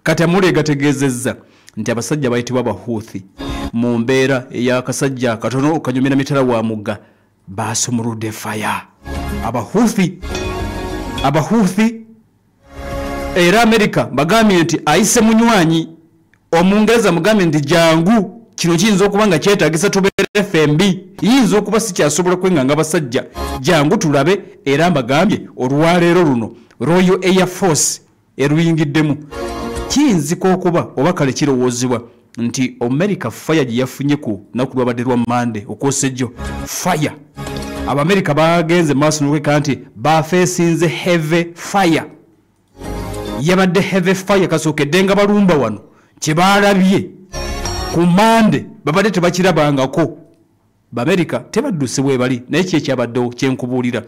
kati amule gategezezza nti abasajja bayitibwa Abahuthi mu mbeera ey'akasajja katono okanyumira mitala wa mugga baasumuludde faya. Abahuthi era Amerika bagambye nti ayise munywanyi Omungereza mugambye nti jangu kino kiyinza okuba nga kyetaagisa tubeere FMB yinza okuba si kyasobola kwenganga abasajja jangu tulabe era mbagambye olwaleero luno Royal Air Force eruyingiddemu kiyinzika okuba oba kale kirowoozebwa nti America fire gye yafunye ku naku lwabadde lwa Monday okwosejjo fire Abamerika bagenze maaso n'okweka nti bafeesinze heavy fire yabadde heavy fire kasookedde nga balumba wano kye baalabye ku Monday babadde tebakirabangako Bamerika tebadduse bwe bali naye kye kyabaddewo kyenkubuulira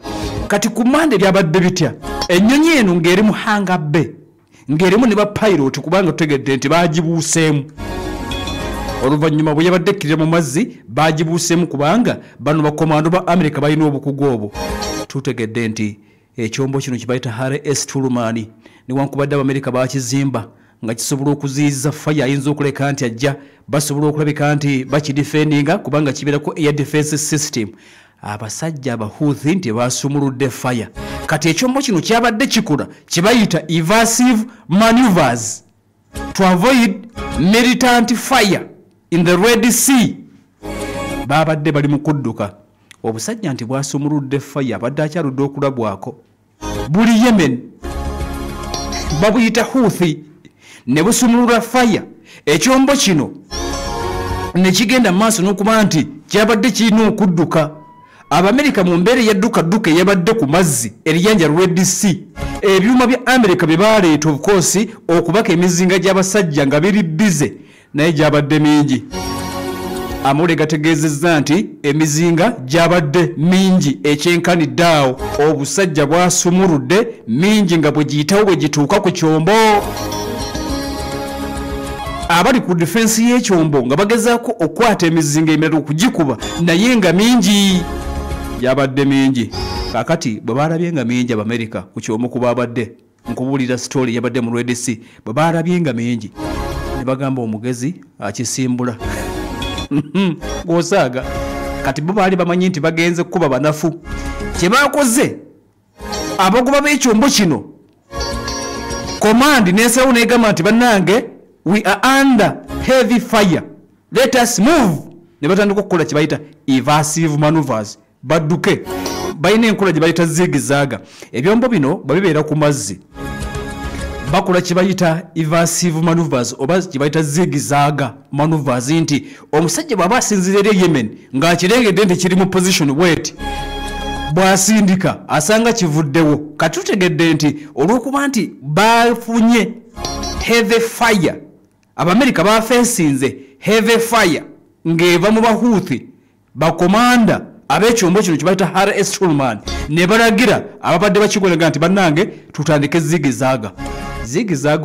kati ku Monday byabadde bitya ennyonyi eno ng'eri mu hanga bay ng'erimu ne bapilot kubanga tutegedde nti baagibuuseemu oluvannyuma bwe yabadde ekkirira mu mazzi baagibuuseemu kubanga bano bakomando ba Amerika balina obukugu obwo tutegedde nti ekyombo kino kibayita RS Truman newankubadde Abamerika baakizimba nga kisobola okuziyiza fire ayinza okuleka nti ajja basobola okulabika nti bakidefendinga kubanga kibeerako air defense system abasajja Abahuthi nti baasumuludde fire kati ekyombo kino kyabadde kikola kibayita evasive maneuvers to avoid militant fire in the Red Sea babadde bali mu kudduka obusajja nti bwasumuludde fire abadde akyaludde okulabwako buli Yemen babuyita Houthi ne busumulula fire ekyombo kino ne kigenda maaso n'okuba nti kyabadde kirina okudduka Abamerika mu mbeera yadduka yabadde ku mazzi eriyanja Red Sea ebyuma bya Amerika bye baaleeta of course okubaka emizinga gy'abasajja nga biri bize naye gyabadde mingi amule gategeezezza nti emizinga gyabadde mingi ekyenkanidde awo obusajja bwasumuludde mingi nga bwe giyitawo bwe gituuka ku kyombo abali ku defense y'ekyombo nga bagezaako okwata emizinga emirala okugikuba naye nga mingi yabadde mingi kakati bwe balabye nga mingi Abamerika ku kyombo kuba abadde nkubuulira story yabadde mu Red Sea bwe balabye nga mingi ne bagamba omugezi akisimbula gwosaaga kati bo baali bamanyi nti bagenze kuba banafu kye bakoze abagoba b'ekyombo kino command n'esalawo n'egamba nti bannange we are under heavy fire let us move ne batandika okukola kye bayita evasive maneuvers badduke balina enkola gye bayita zigizaaga ebyombo bino babibeera ku mazzi bakola kye bayita evasive maneuvers oba kye bayita zigizaaga maneuvers nti omusajja bw'aba asinzira eri Yemen ng'akirengedde nti kiri mu position wet bw'asindika asanga kivuddewo kati tutegedde nti olw'okuba nti bafunye heavy fire Abamerika bafeesinze heavy fire ng'eva mu Bahuthi bakomanda ab'ekyombo kino kye bayita RS Truman ne balagira ababadde bakikolega nti bannange tutandike zigizaaga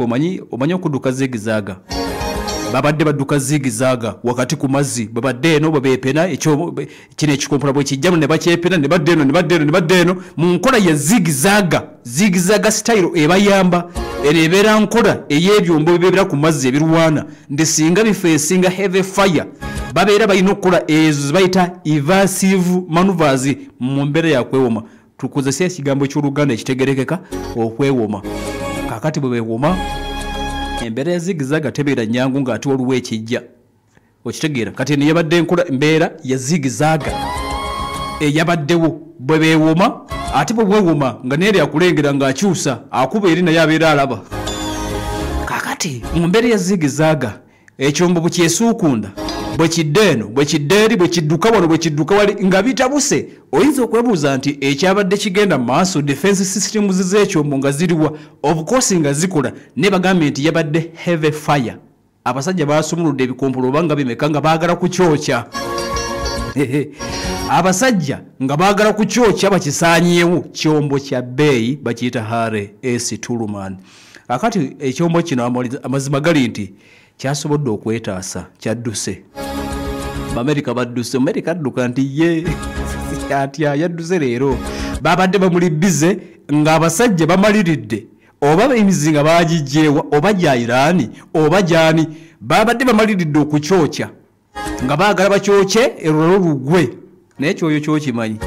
omanyi okudduka zigizaaga babadde badduka zigizaaga wakati ku mazzi bwe badde eno bwe beepena kino ekikompula bwe kijjamu ne bakyepena ne badde eno mu nkola ya zigizaaga style ebayamba eno ebeera nkola ey'ebyombo bibeera ku mazzi ebirwana nti singa bifeesinga heavy fire babeera balina okukola ezo zibayita evasive maneuvers mu mbeera yakwewoma tukozesa ekigambo ky'Oluganda ekitegerekeka okwewoma kakati bwe beewoma embeera ya zigizaaga tebeera nyangu ng'ate waliwo ekijja okitegeera kati eno yabadde enkola mbeera ya zigizaaga eyabaddewo bwe beewoma ate bwe bwewoma nga neeri akulengera ng'akyusa akuba eri naye abeera alaba kakati mu mbeera ya zigizaaga ekyombo bwe kyesuukunda bwe kidde eno bwe kidde eri bwe kidduka wano bwe kidduka wali nga bitabuse oyinza okwebuuza nti ekyabadde kigenda mu maaso defense systems z'ekyombo nga ziriwa of course nga zikola ne bagambye nti yabadde heavy fire abasajja baasumuludde ebikompolo oba nga bimeka nga baagala kukyokya abasajja nga baagala kukyokya bakisaanyeewo kyombo kya bbeeyi bakiyita RS Truman akati ekyombo kino amazima gali nti kyasobodde okwetaasa kyadduse Amerika badduse Amerika adduka nti ye atya yadduse leero babadde bamuli bize ng'abasajja bamaliridde oba emizinga bagijewa oba gya Irani oba gyani babadde bamaliridde okukyokya nga baagala bakyokye erolo lugwe naye kyoyo kyokimanyi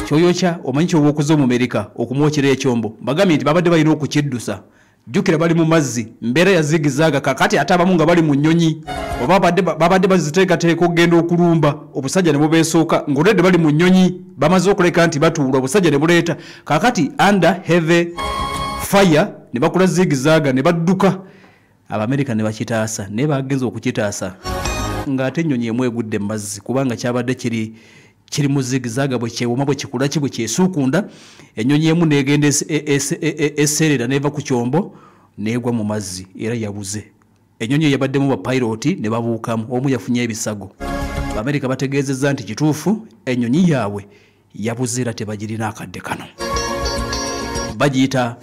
kyoyokya omanyi kyoba okuza mu Amerika okumwokyera ekyombo bagambye nti babadde balina okukiddusa jjukira bali mu mazzi mbeera yazigizaaga kakati ate abamu nga bali mu nnyonyi oba babadde baziteekateeka okugenda okulumba obusajja ne bubeesooka ng'olwedde bali mu nnyonyi bamaze okuleka nti batuula obusajja ne buleeta kakati under heavy fire ne bakola zigizaaga ne badduka Abamerika ne bakitaasa naye bagenza okukitaasa ng'ate ennyonyi emu egudde mu mazzi kubanga kyabadde kiri mu zigizaaga bwe kyewoma bwe kikula ki bwe kyesuukunda ennyonyi emu n'egenda eseerera n'eva ku kyombo n'egwa mu mazzi era yabuze ennyonyi yabaddemu bapayiroti ne babuukamu omu yafunye ebisago Abamerika bategeezezza nti kituufu ennyonyi yaabwe yabuze era tebagirina akadde kano bagiyita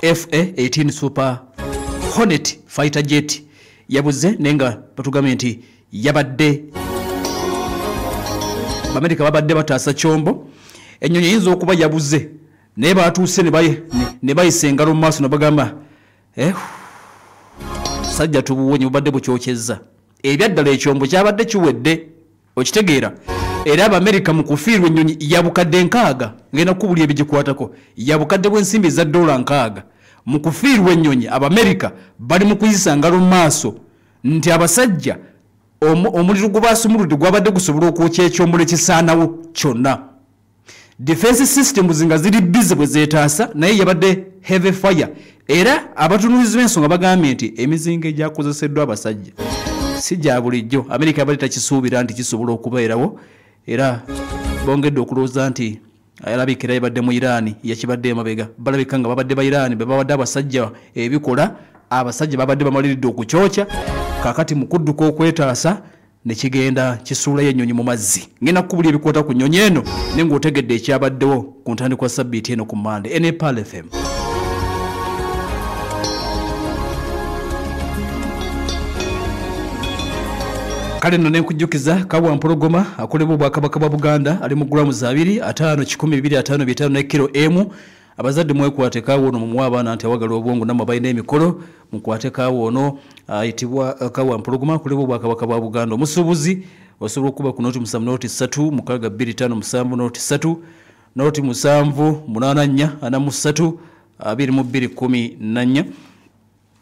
F-18 Super Hornet fighter jet yabuze nenga batugambye nti yabadde Abamerika babadde bataasa kyombo ennyonyi yinza okuba yabuze naye batuuse ne bayisa engalo mu maaso ne bagamba sajja tubuwonye bubadde bukyokyezza ebyaddala ekyombo kyabadde kiwedde okitegeera era Abamerika mu kufiirwa ennyonyi yabukadde 6 ngenda kubuli ebigikwatako yabukadde bw'ensimbi za $6 mu kufiirwa ennyonyi Abamerika bali mu kuyisa ngalo mu maaso nti abasajja omuliro gubasumuludde gwabadde gusobola okwokya ekyombo ekisaanawo kyonna defense systems nga ziri busy bwe zeetaasa naye yabadde heavy fire era abatunuulizi b'ensonga bagambye nti emizinga egyakozeseddwa abasajja si gya bulijjo Amerika yabadde takisuubira nti kisobola okubeerawo era bongedde okulowooza nti alabikira yabadde mu Irani yakibadde emabega balabika nga babadde ba Irani be babadde abasajja ebikola abasajja babadde bamaliridde okukyokya kakati mu kudduka okwetaasa ne kigenda kisuulayo ennyonyi mu mazzi ngenda kukubula ebikwata ku nnyonyi eno ne ng'otegedde ekyabaddewo ku ntandikwa kwa sabbiiti eno ku Mande NPAL FM. Kale nno nenkujjukiza Kawampologoma akolebwa Obwakabaka bwa Buganda ali mu grams 2 5 10 2 ne kilo emu abazadde mwekwate Kawono mu abaana nti awagala obwongo n'amabayina emikolo mukwate Kawono ayitibwa Kawampologoma akolebwa Obwakabaka bwa Buganda omusuubuzi osobola okuba ku noti 7 noti 3 mukaga 257 noti 3 noti 7 8 4 2214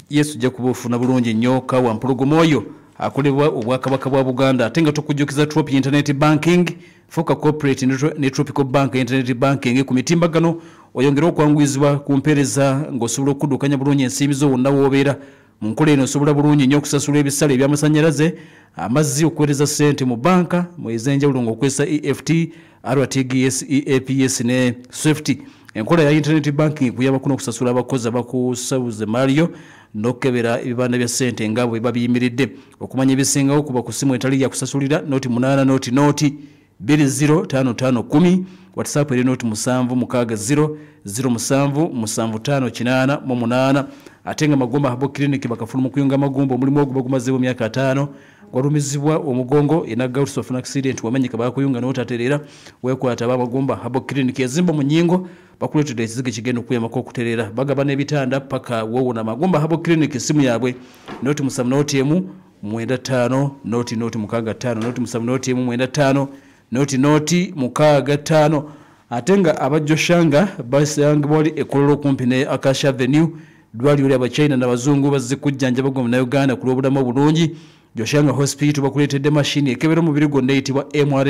Yesu jja kubufuna bulungi nnyo Kawampologoma oyo akolebwa Obwakabaka bwa Buganda atenga tukujjukiza Tropi Internet Banking Foka Corporate ne Tropical Bank Internet Banking ku mitimbagano oyongera okwanguyizibwa ku mpeereza ng'osobola okuddukanya bulungi ensimbi zo wonna w'obeera mu nkola eno osobola bulungi nnyo okusasula ebisale eby'amasannyalaze amazzi okuweereza ssente mu banka mu ez'enjawulo ng'okozesa EFT RTGS EAPS ne SWIFT enkola ya Internet Banking kuyamba kuno okusasula abakozi abakusabuze Mario nokebera ebibanda bya ssente nga bwe babiyimiridde okumanya ebisingawo kuba ku simu etali ya kusasulira noti 8 noti 205510 WhatsApp eri noti 770077598 atenga magomba habo clinic bakafuna mu kuyunga magomba omulimu ogwo bagumazeewo myaka 5 gwalumizibwa omugongo ina gouts of an accident wamenyeka bakuyunga n'otaterera wekwata abamagomba habo clinic yazimba mu nyingo bakuletedde ekizige kigenda okuyamako okuterera bagaba n'ebitanda paka wowo na magomba habo clinic simu yabwe noti 7 noti emu 95 noti 65 noti 7 noti emu 95 noti 65 atenga abajoshanga basanga bali ekololo kumpi ne Akasha Avenue dwali uli abachina n'abazungu bazikujjanja bagoma na Uganda kulobulamu bulungi Joshanga Hospital bakuletedde machine ekebera mu birigo ndeyitibwa MR